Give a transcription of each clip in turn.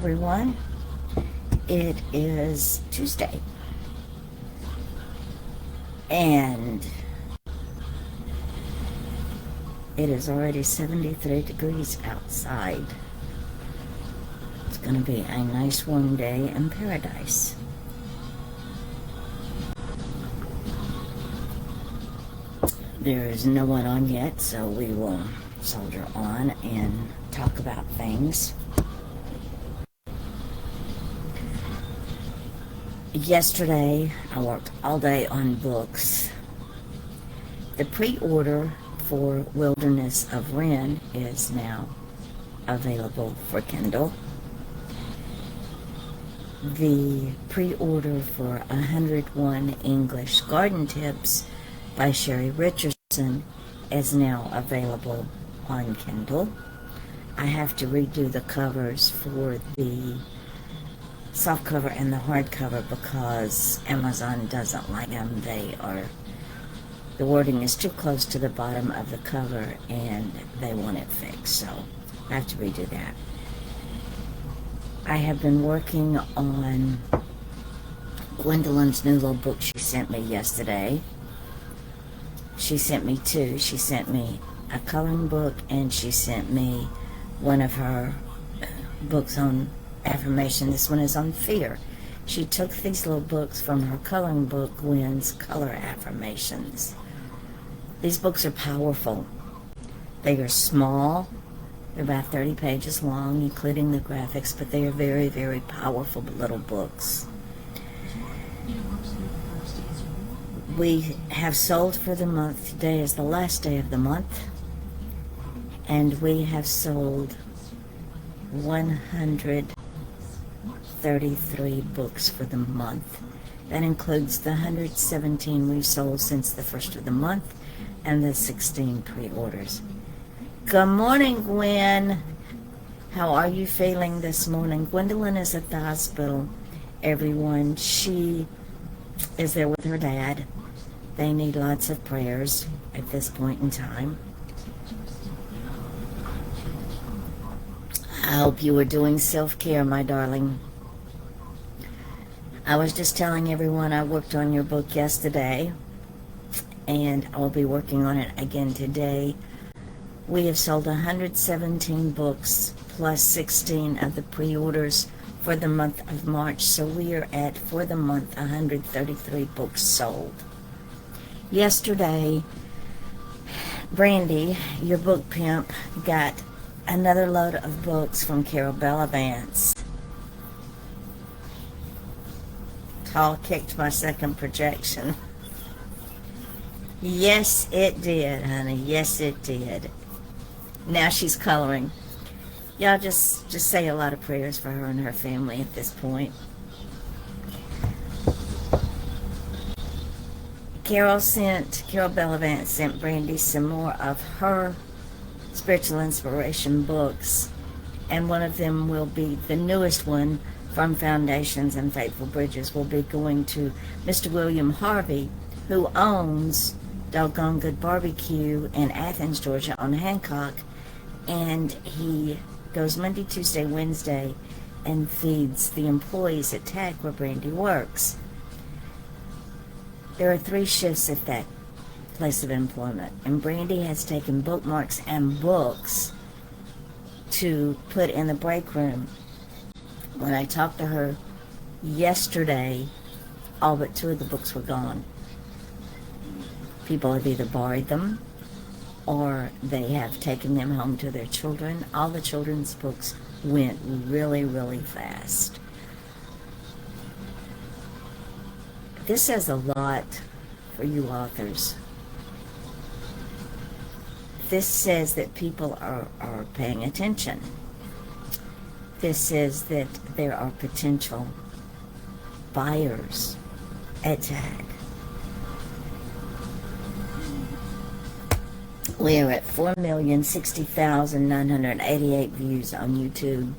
everyone. It is Tuesday, and it is already 73 degrees outside. It's going to be a nice warm day in paradise. There is no one on yet, so we will soldier on and talk about things. Yesterday, I worked all day on books. The pre-order for Wilderness of Wren is now available for Kindle. The pre-order for 101 English Garden Tips by Sherry Richardson is now available on Kindle. I have to redo the covers for the softcover and the hardcover because Amazon doesn't like them. The wording is too close to the bottom of the cover and they want it fixed, so I have to redo that. I have been working on Gwendolyn's new little book she sent me yesterday. She sent me two. She sent me a coloring book and she sent me one of her books on affirmation. This one is on fear. She took these little books from her coloring book, Gwen's Color Affirmations. These books are powerful. They are small. They're about 30 pages long, including the graphics, but they are very, very powerful little books. We have sold for the month. Today is the last day of the month, and we have sold 133 books for the month. That includes the 117 we've sold since the first of the month and the 16 pre-orders. Good morning, Gwen. How are you feeling this morning? Gwendolyn is at the hospital, everyone. She is there with her dad. They need lots of prayers at this point in time. I hope you are doing self-care, my darling. I was just telling everyone I worked on your book yesterday, and I'll be working on it again today. We have sold 117 books plus 16 of the pre-orders for the month of March, so we are at, for the month, 133 books sold. Yesterday, Brandy, your book pimp, got another load of books from Carol Bellavance. Tall kicked my second projection. Yes, it did, honey. Yes, it did. Now she's coloring. Y'all just say a lot of prayers for her and her family at this point. Carol Bellavance sent Brandy some more of her spiritual inspiration books, and one of them will be the newest one from Foundations and Faithful Bridges, will be going to Mr. William Harvey, who owns Doggone Good Barbecue in Athens, Georgia on Hancock, and he goes Monday, Tuesday, Wednesday and feeds the employees at TAG where Brandy works. There are 3 shifts at that place of employment, and Brandy has taken bookmarks and books to put in the break room. When I talked to her yesterday, all but 2 of the books were gone. People have either borrowed them or they have taken them home to their children. All the children's books went really, really fast. This says a lot for you authors. This says that people are paying attention. This says that there are potential buyers at TAG. We are at 4,060,988 views on YouTube,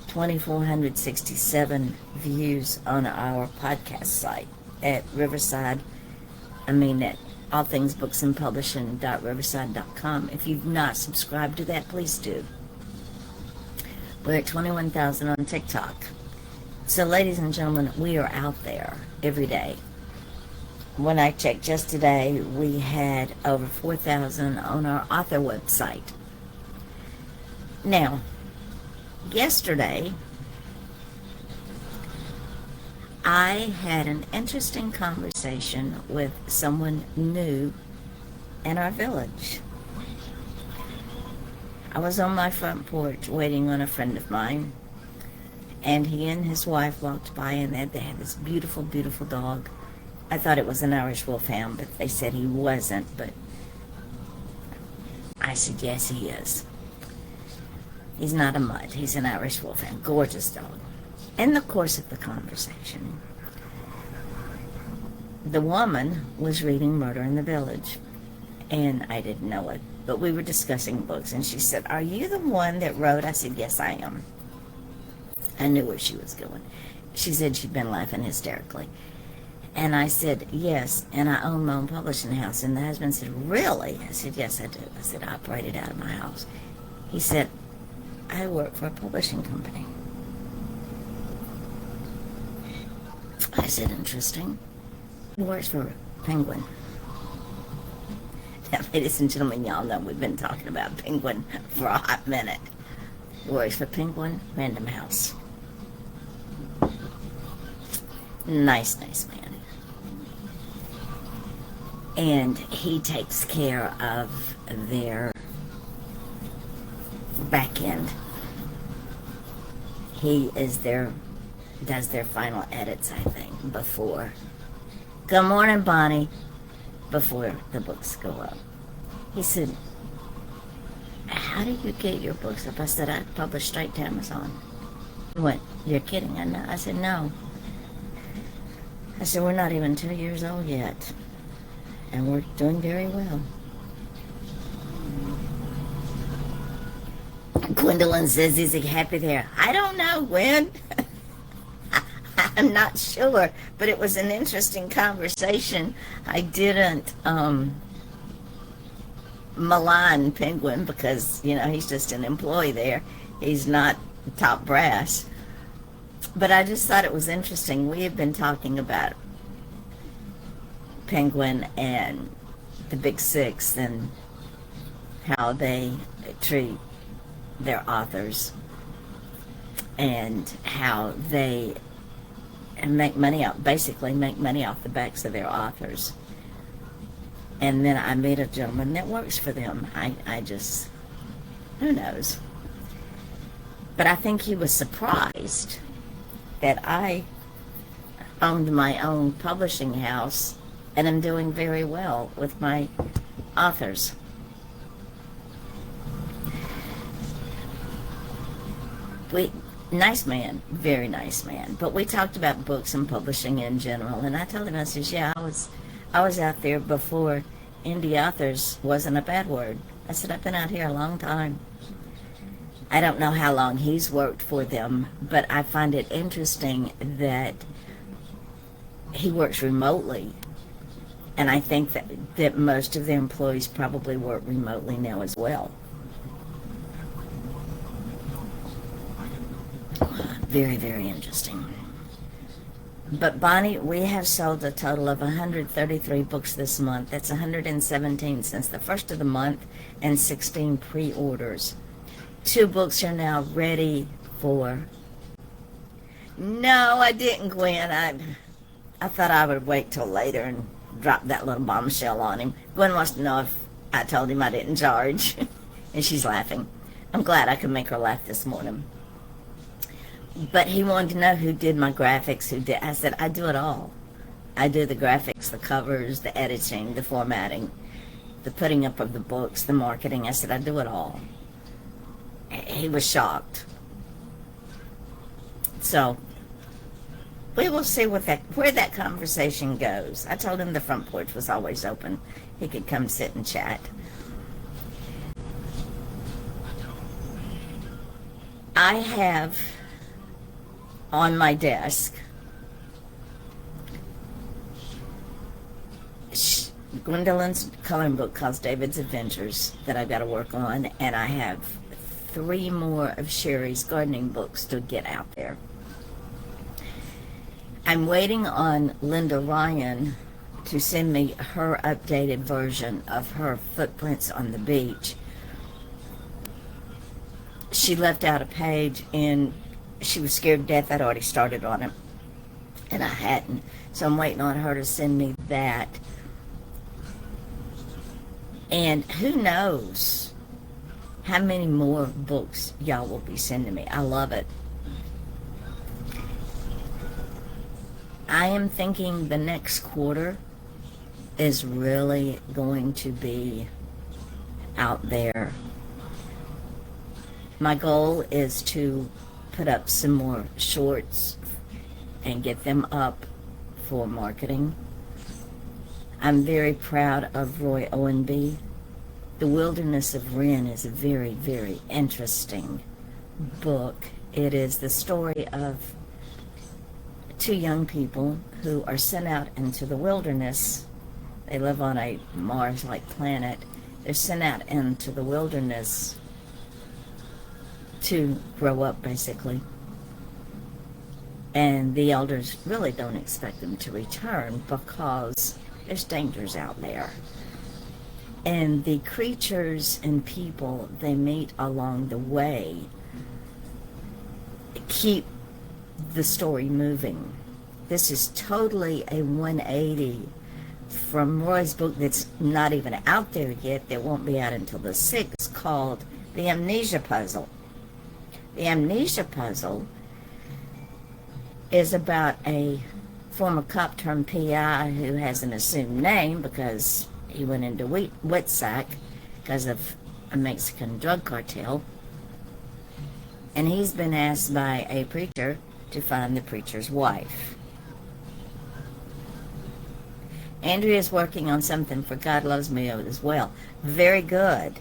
2,467 views on our podcast site at allthingsbooksandpublishing.riverside.com. If you've not subscribed to that, please do. We're at 21,000 on TikTok. So, ladies and gentlemen, we are out there every day. When I checked just today, we had over 4,000 on our author website. Now, yesterday, I had an interesting conversation with someone new in our village. I was on my front porch waiting on a friend of mine, and he and his wife walked by, and they had this beautiful, beautiful dog. I thought it was an Irish Wolfhound, but they said he wasn't, but I said, yes, he is. He's not a mutt. He's an Irish Wolfhound. Gorgeous dog. In the course of the conversation, the woman was reading Murder in the Village, and I didn't know it, but we were discussing books, and she said, are you the one that wrote? I said, yes, I am. I knew where she was going. She said she'd been laughing hysterically. And I said, yes, and I own my own publishing house. And the husband said, really? I said, yes, I do. I said, I operate it out of my house. He said, I work for a publishing company. I said, interesting. He works for Penguin. Now, ladies and gentlemen, y'all know we've been talking about Penguin for a hot minute. He works for Penguin Random House. Nice, nice man. And he takes care of their back end. He is does their final edits, I think, before. Good morning, Bonnie. Before the books go up. He said, how do you get your books up? I said, I publish straight to Amazon. He went, you're kidding. I said, no. I said, we're not even 2 years old yet. And we're doing very well. Gwendolyn says, is he happy there? I don't know, Gwen. I'm not sure, but it was an interesting conversation. I didn't malign Penguin because, you know, he's just an employee there. He's not top brass. But I just thought it was interesting. We have been talking about Penguin and the Big Six and how they treat their authors and how they make money out, basically make money off the backs of their authors. And then I meet a gentleman that works for them. I just, who knows? But I think he was surprised that I owned my own publishing house and I'm doing very well with my authors. Nice man, very nice man. But we talked about books and publishing in general, and I told him, I said, yeah, I was out there before indie authors wasn't a bad word. I said, I've been out here a long time. I don't know how long he's worked for them, but I find it interesting that he works remotely. And I think that most of their employees probably work remotely now as well. Very, very interesting. But Bonnie, we have sold a total of 133 books this month. That's 117 since the first of the month and 16 pre-orders. 2 books are now ready for... No, I didn't, Gwen. I thought I would wait till later and drop that little bombshell on him. Gwen wants to know if I told him I didn't charge. And she's laughing. I'm glad I could make her laugh this morning. But he wanted to know who did my graphics, who did. I said, I do it all. I do the graphics, the covers, the editing, the formatting, the putting up of the books, the marketing. I said, I do it all. He was shocked. So we will see where that conversation goes. I told him the front porch was always open. He could come sit and chat. I have on my desk Gwendolyn's coloring book called David's Adventures that I've got to work on, and I have 3 more of Sherry's gardening books to get out there. I'm waiting on Linda Ryan to send me her updated version of her Footprints on the Beach. She left out a page and she was scared to death I'd already started on it, and I hadn't. So I'm waiting on her to send me that. And who knows how many more books y'all will be sending me. I love it. I am thinking the next quarter is really going to be out there. My goal is to put up some more shorts and get them up for marketing. I'm very proud of Roy Owenby. The Wilderness of Wren is a very, very interesting book. It is the story of 2 young people who are sent out into the wilderness. They live on a Mars-like planet. They're sent out into the wilderness to grow up, basically. And the elders really don't expect them to return because there's dangers out there. And the creatures and people they meet along the way keep the story moving. This is totally a 180 from Roy's book that's not even out there yet, that won't be out until the 6th, called The Amnesia Puzzle. The Amnesia Puzzle is about a former cop turned PI who has an assumed name because he went into Wetsack because of a Mexican drug cartel. And he's been asked by a preacher to find the preacher's wife. Andrea's working on something for God Loves Me as well. Very good.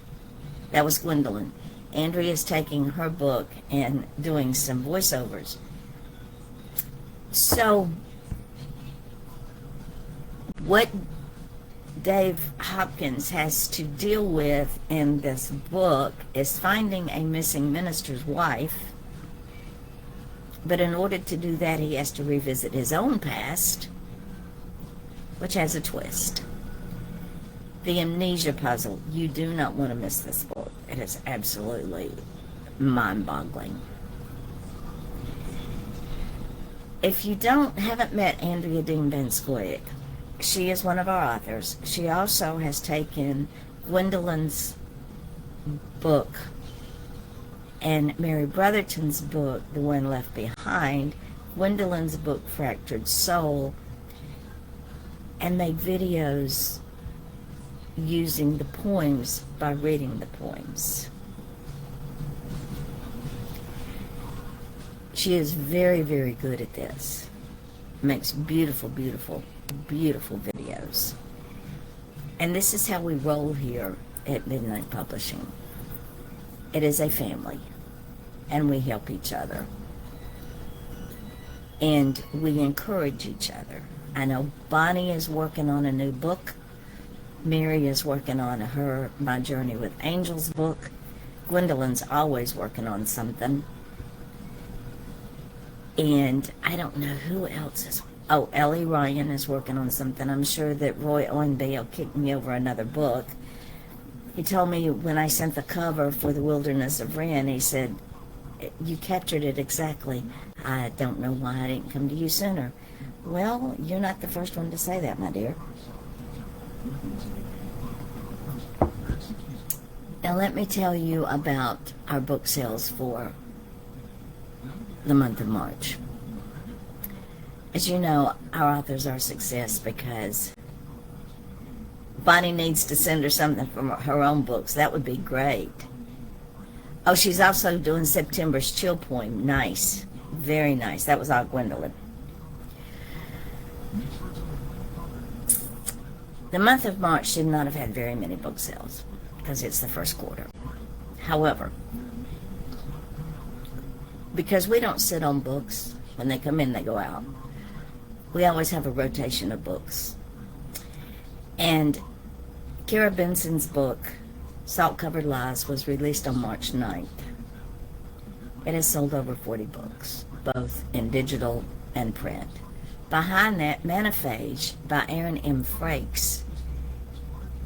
That was Gwendolyn. Andrea's taking her book and doing some voiceovers. So, what Dave Hopkins has to deal with in this book is finding a missing minister's wife. But in order to do that, he has to revisit his own past, which has a twist. The Amnesia Puzzle. You do not want to miss this book. It is absolutely mind-boggling. If you haven't met Andrea Dean Benskoyik, she is one of our authors. She also has taken Gwendolyn's book and Mary Brotherton's book, The One Left Behind, Gwendolyn's book, Fractured Soul, and made videos using the poems by reading the poems. She is very, very good at this. Makes beautiful, beautiful, beautiful videos. And this is how we roll here at Midnight Publishing. It is a family, and we help each other. And we encourage each other. I know Bonnie is working on a new book. Mary is working on her My Journey with Angels book. Gwendolyn's always working on something. And I don't know who else is. Oh, Ellie Ryan is working on something. I'm sure that Roy Owenby will kick me over another book. He told me when I sent the cover for The Wilderness of Wren, he said, "You captured it exactly. I don't know why I didn't come to you sooner." Well, you're not the first one to say that, my dear. Now let me tell you about our book sales for the month of March. As you know, our authors are a success because Bonnie needs to send her something from her own books. That would be great. Oh, she's also doing September's Chill poem. Nice. Very nice. That was all Gwendolyn. The month of March should not have had very many book sales because it's the first quarter. However, because we don't sit on books, when they come in, they go out. We always have a rotation of books. And Kara Benson's book, Salt Covered Lies, was released on March 9th. It has sold over 40 books, both in digital and print. Behind that, Manophage by Aaron M. Frakes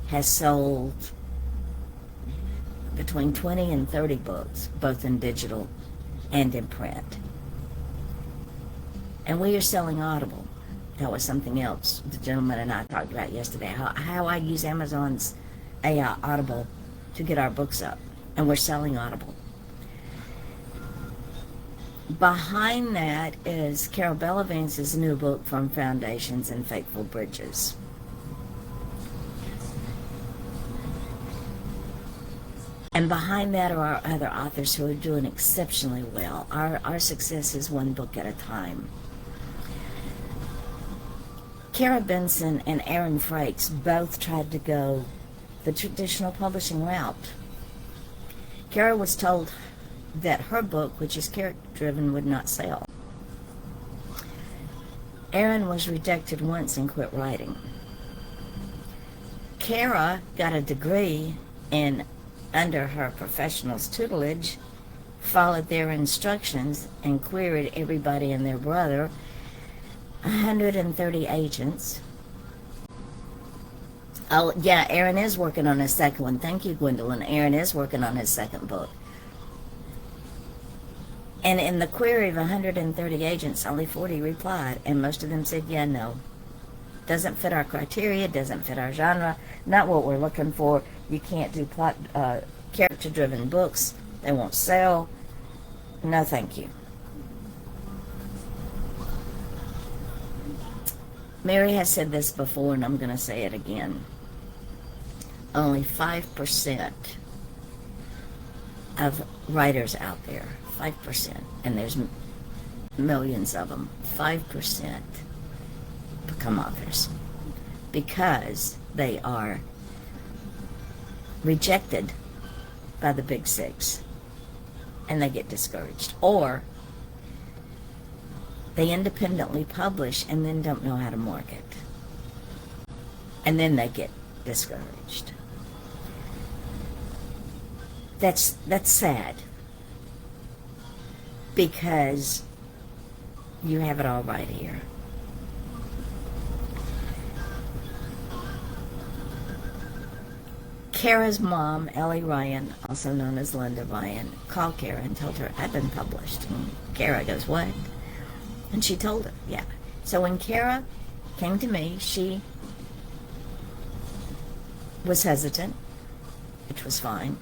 has sold between 20 and 30 books, both in digital and in print. And we are selling Audible. That was something else the gentleman and I talked about yesterday, how I use Amazon's AI Audible to get our books up. And we're selling Audible. Behind that is Carol Belavance's new book, From Foundations and Fateful Bridges. And behind that are our other authors who are doing exceptionally well. Our success is one book at a time. Kara Benson and Aaron Frakes both tried to go the traditional publishing route. Kara was told that her book, which is character-driven, would not sell. Aaron was rejected once and quit writing. Kara got a degree and under her professional's tutelage, followed their instructions and queried everybody and their brother, 130 agents. Oh, yeah, Aaron is working on his second one. Thank you, Gwendolyn. Aaron is working on his second book. And in the query of 130 agents, only 40 replied, and most of them said, yeah, no. Doesn't fit our criteria, doesn't fit our genre, not what we're looking for. You can't do plot, character-driven books. They won't sell. No, thank you. Mary has said this before, and I'm going to say it again. Only 5% of writers out there, 5%, and there's millions of them, 5% become authors because they are rejected by the big six and they get discouraged, or they independently publish and then don't know how to market, and then they get discouraged. That's sad, because you have it all right here. Kara's mom, Ellie Ryan, also known as Linda Ryan, called Kara and told her, I've been published. And Kara goes, what? And she told her, yeah. So when Kara came to me, she was hesitant, which was fine.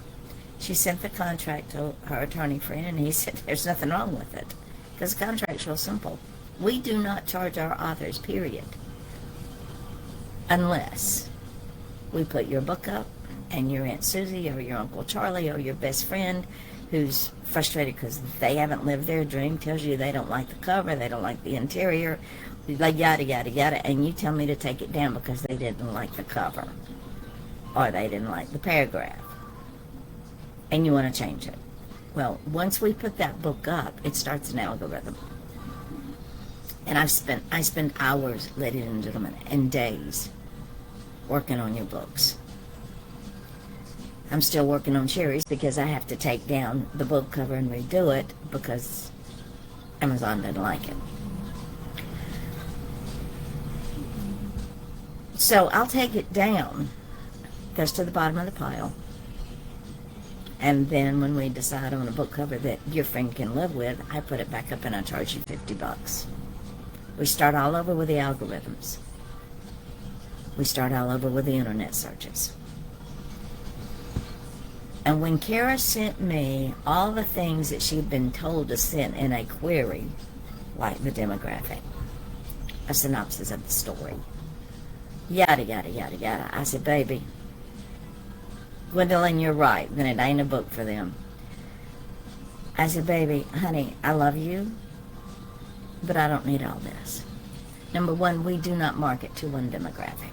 She sent the contract to her attorney friend, and he said, there's nothing wrong with it, because the contract's real simple. We do not charge our authors, period, unless we put your book up and your Aunt Susie or your Uncle Charlie or your best friend who's frustrated because they haven't lived their dream tells you they don't like the cover, they don't like the interior, like yada, yada, yada, and you tell me to take it down because they didn't like the cover or they didn't like the paragraph, and you want to change it. Well, once we put that book up, it starts an algorithm. And I spend hours, ladies and gentlemen, and days working on your books. I'm still working on Sherry's because I have to take down the book cover and redo it because Amazon didn't like it. So I'll take it down, goes to the bottom of the pile, and then when we decide on a book cover that your friend can live with, I put it back up and I charge you $50. We start all over with the algorithms. We start all over with the internet searches. And when Kara sent me all the things that she'd been told to send in a query, like the demographic, a synopsis of the story, yada, yada, yada, yada, I said, baby, Gwendolyn, you're right, then it ain't a book for them. I said, baby, honey, I love you, but I don't need all this. Number one, we do not market to one demographic.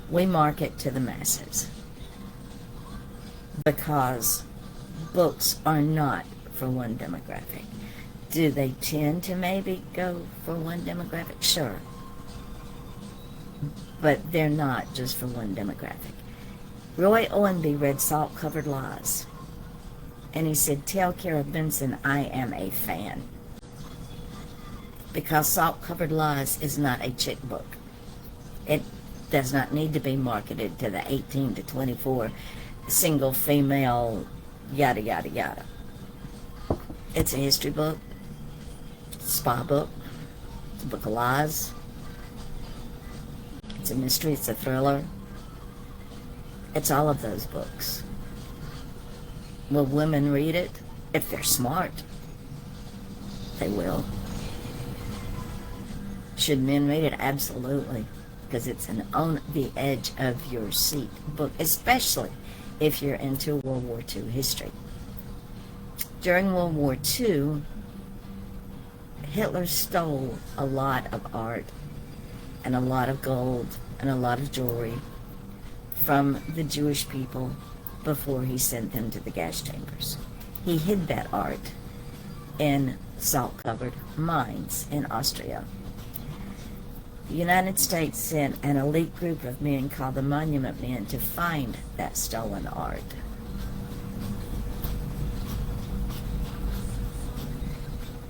We market to the masses, because books are not for one demographic. Do they tend to maybe go for one demographic? Sure. But they're not just for one demographic. Roy Owenby read Salt Covered Lies. And he said, tell Kara Benson I am a fan. Because Salt Covered Lies is not a chick book. It does not need to be marketed to the 18 to 24 single female yada yada yada. It's a history book, it's a spy book, it's a book of lies, it's a mystery, it's a thriller. It's all of those books. Will women read it? If they're smart, they will. Should men read it? Absolutely. Because it's an on the edge of your seat book, especially if you're into World War II history. During World War II, Hitler stole a lot of art and a lot of gold and a lot of jewelry from the Jewish people before he sent them to the gas chambers. He hid that art in salt-covered mines in Austria. The United States sent an elite group of men called the Monument Men to find that stolen art.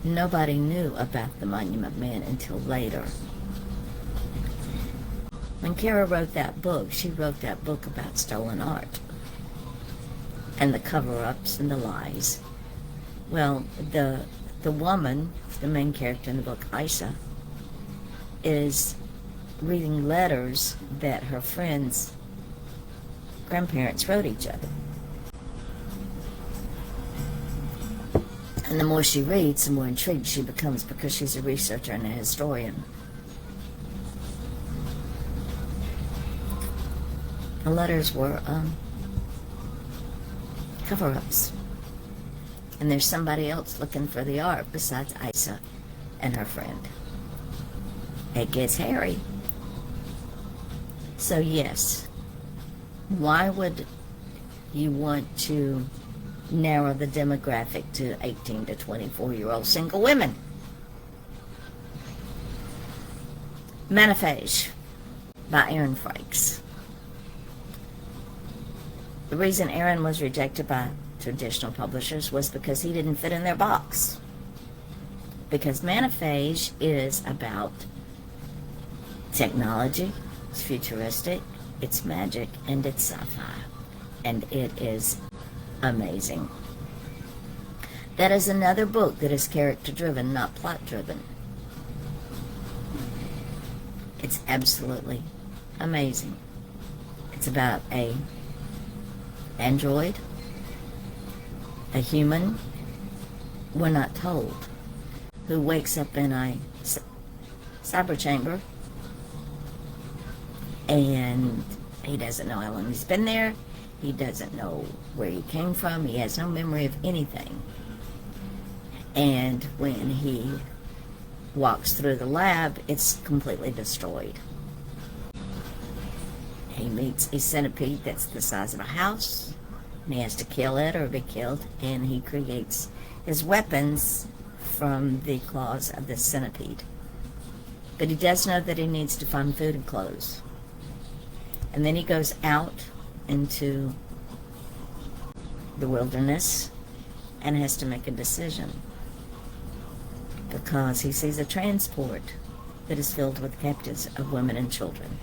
Nobody knew about the Monument Men until later. When Kara wrote that book, she wrote that book about stolen art and the cover-ups and the lies. Well, the woman, the main character in the book, Isa, is reading letters that her friends' grandparents wrote each other. And the more she reads, the more intrigued she becomes because she's a researcher and a historian. The letters were cover-ups. And there's somebody else looking for the art besides Isa and her friend. It gets hairy. So yes, why would you want to narrow the demographic to 18 to 24-year-old single women? Manifage by Aaron Frakes. The reason Aaron was rejected by traditional publishers was because he didn't fit in their box. Because Manifage is about technology, it's futuristic, it's magic, and it's sci-fi. And it is amazing. That is another book that is character-driven, not plot-driven. It's absolutely amazing. It's about a android, a human, we're not told, who wakes up in a cyber chamber, and he doesn't know how long he's been there. He doesn't know where he came from. He has no memory of anything. And when he walks through the lab, it's completely destroyed. He meets a centipede that's the size of a house, and he has to kill it or be killed, and he creates his weapons from the claws of the centipede. But he does know that he needs to find food and clothes. And then he goes out into the wilderness and has to make a decision, because he sees a transport that is filled with captives of women and children.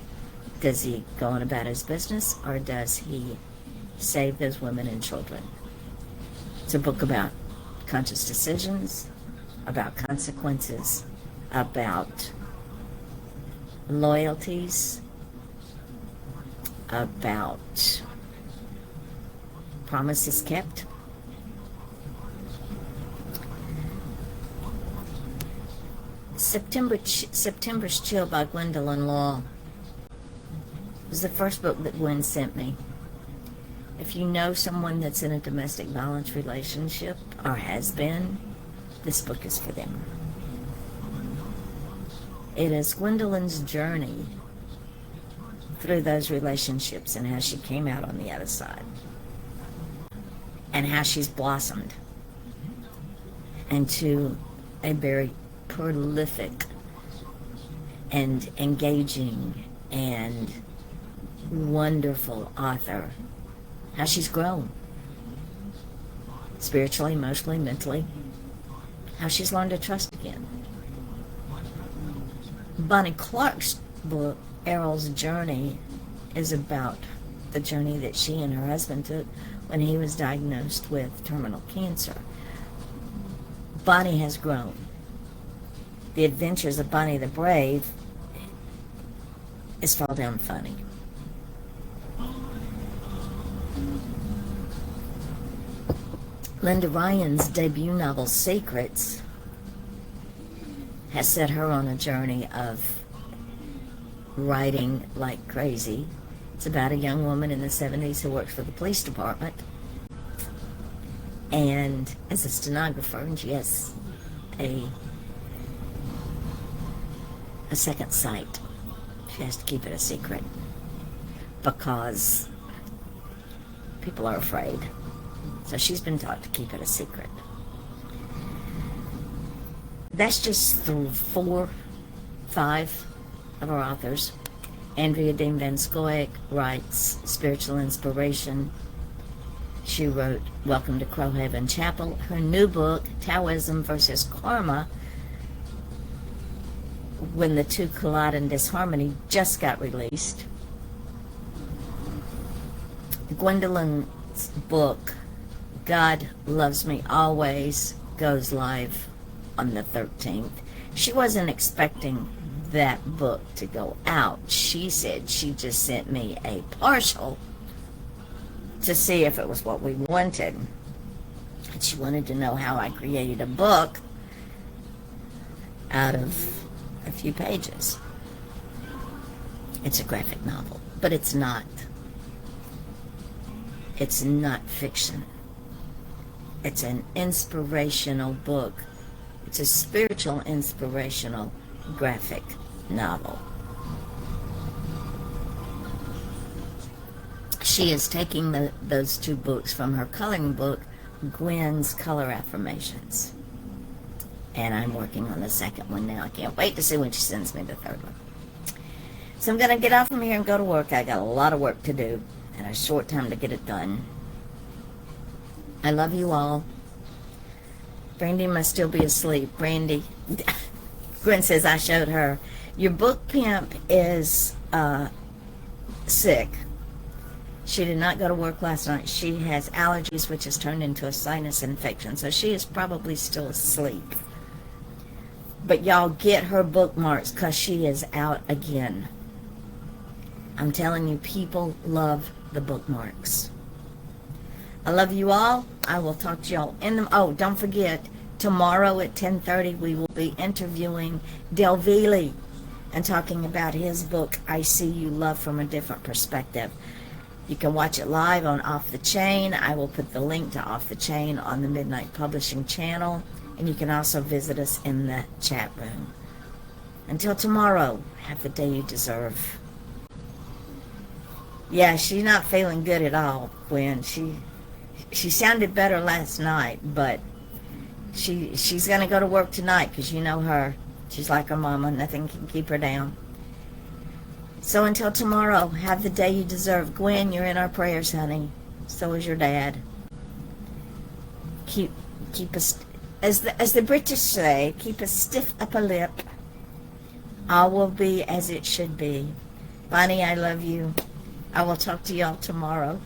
Does he go on about his business, or does he save those women and children? It's a book about conscious decisions, about consequences, about loyalties, about promises kept. September's Chill by Gwendolyn Law was the first book that Gwen sent me. If you know someone that's in a domestic violence relationship or has been, this book is for them. It is Gwendolyn's journey through those relationships and how she came out on the other side, and how she's blossomed into a very prolific and engaging and wonderful author. How she's grown. spiritually, emotionally, mentally, how she's learned to trust again. Bonnie Clark's book, Errol's Journey, is about the journey that she and her husband took when he was diagnosed with terminal cancer. Bonnie has grown. The Adventures of Bonnie the Brave is fall down funny. Linda Ryan's debut novel, Secrets, has set her on a journey of writing like crazy. It's about a young woman in the 70s who works for the police department and as a stenographer, and she has a second sight. She has to keep it a secret because people are afraid. So she's been taught to keep it a secret. That's just through 5 of our authors. Andrea Dean Van Scoyoc writes Spiritual Inspiration. She wrote Welcome to Crowhaven Chapel. Her new book, Taoism versus Karma, When the Two Collide in Disharmony, just got released. Gwendolyn's book, God Loves Me Always, goes live on the 13th. She wasn't expecting that book to go out. She said she just sent me a partial to see if it was what we wanted. And she wanted to know how I created a book out of a few pages. It's a graphic novel, but it's not. It's not fiction. It's an inspirational book. It's a spiritual, inspirational graphic novel. She is taking those 2 books from her coloring book, Gwen's Color Affirmations. And I'm working on the second one now. I can't wait to see when she sends me the third one. So I'm going to get off from here and go to work. I got a lot of work to do and a short time to get it done. I love you all. Brandy must still be asleep. Brandy, Gwen says I showed her. Your book pimp is sick. She did not go to work last night. She has allergies, which has turned into a sinus infection, so she is probably still asleep. But y'all get her bookmarks because she is out again. I'm telling you, people love the bookmarks. I love you all. I will talk to y'all in the... Oh, don't forget, tomorrow at 10:30 we will be interviewing Delvili and talking about his book, I See You Love from a Different Perspective. You can watch it live on Off the Chain. I will put the link to Off the Chain on the Midnight Publishing channel, and you can also visit us in the chat room. Until tomorrow, have the day you deserve. Yeah, she's not feeling good at all, Gwen. She sounded better last night, but she's going to go to work tonight because you know her. She's like her mama. Nothing can keep her down. So until tomorrow, have the day you deserve. Gwen, you're in our prayers, honey. So is your dad. Keep us, as the British say, keep a stiff upper lip. All will be as it should be. Bonnie, I love you. I will talk to y'all tomorrow.